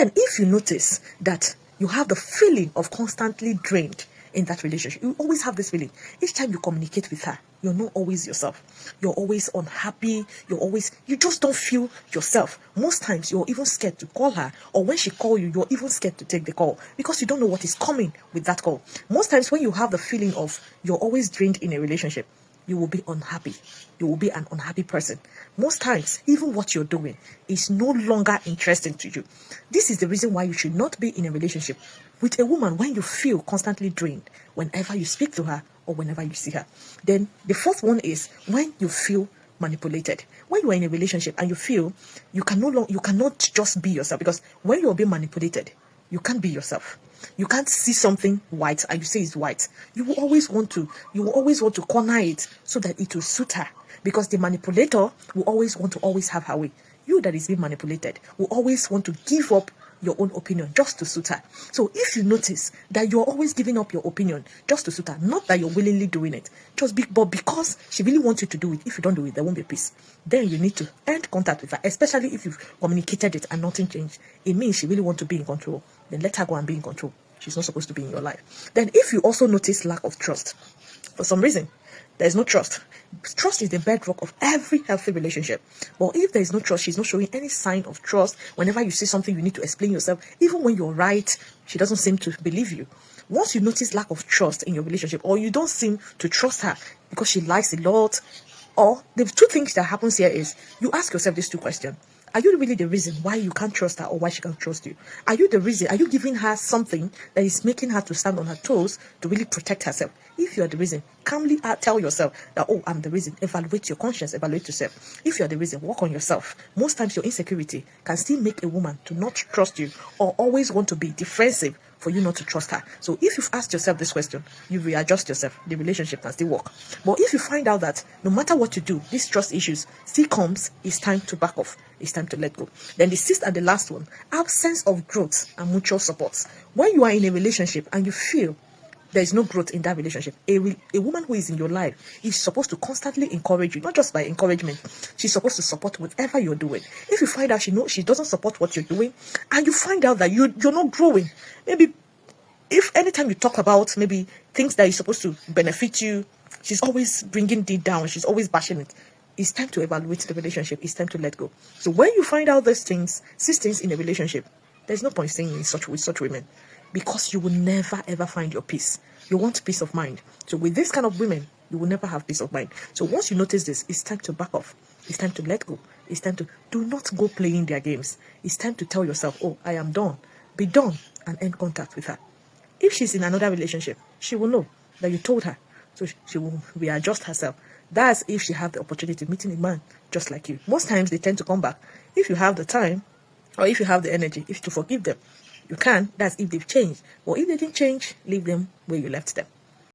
Then if you notice that you have the feeling of constantly drained in that relationship, you always have this feeling. Each time you communicate with her, you're not always yourself. You're always unhappy. You just don't feel yourself. Most times you're even scared to call her, or when she calls you, you're even scared to take the call because you don't know what is coming with that call. Most times when you have the feeling of you're always drained in a relationship, you will be unhappy. You will be an unhappy person. Most times, even what you're doing is no longer interesting to you. This is the reason why you should not be in a relationship with a woman when you feel constantly drained whenever you speak to her or whenever you see her. Then the fourth one is when you feel manipulated. When you are in a relationship and you feel you cannot just be yourself, because when you're being manipulated, you can't be yourself. You can't see something white and you say it's white. You will always want to corner it so that it will suit her, because the manipulator will always want to have her way. You that is being manipulated will always want to give up your own opinion just to suit her. So if you notice that you're always giving up your opinion just to suit her, not that you're willingly doing it, but because she really wants you to do it, if you don't do it, there won't be peace. Then you need to end contact with her, especially if you've communicated it and nothing changed. It means she really wants to be in control. Then let her go and be in control. She's not supposed to be in your life. Then if you also notice lack of trust, for some reason, there's no trust. Trust is the bedrock of every healthy relationship. But if there is no trust, she's not showing any sign of trust. Whenever you say something, you need to explain yourself. Even when you're right, she doesn't seem to believe you. Once you notice lack of trust in your relationship, or you don't seem to trust her because she lies a lot, or the two things that happens here is you ask yourself these two questions. Are you really the reason why you can't trust her or why she can't trust you? Are you the reason? Are you giving her something that is making her to stand on her toes to really protect herself? If you are the reason, calmly tell yourself that, oh, I'm the reason. Evaluate your conscience, evaluate yourself. If you are the reason, work on yourself. Most times your insecurity can still make a woman to not trust you or always want to be defensive for you not to trust her. So if you've asked yourself this question, you readjust yourself, the relationship can still work. But if you find out that no matter what you do, these trust issues still comes, it's time to back off. It's time to let go. Then the sixth and the last one, absence of growth and mutual support. When you are in a relationship and you feel there is no growth in that relationship, a woman who is in your life is supposed to constantly encourage you, not just by encouragement. She's supposed to support whatever you're doing. If you find out she doesn't support what you're doing, and you find out that you're not growing, maybe if anytime you talk about maybe things that is supposed to benefit you, she's always bringing it down, she's always bashing it. It's time to evaluate the relationship. It's time to let go. So when you find out these things in a relationship, there's no point staying with such women, because you will never ever find your peace. You want peace of mind. So with this kind of women, you will never have peace of mind. So once you notice this, it's time to back off. It's time to let go. It's time to do not go playing their games. It's time to tell yourself, oh, I am done. Be done and end contact with her. If she's in another relationship, she will know that you told her. So she will readjust herself. That's if she have the opportunity of meeting a man just like you. Most times they tend to come back. If you have the time or if you have the energy, if to forgive them, you can. That's if they've changed. Or if they didn't change, leave them where you left them.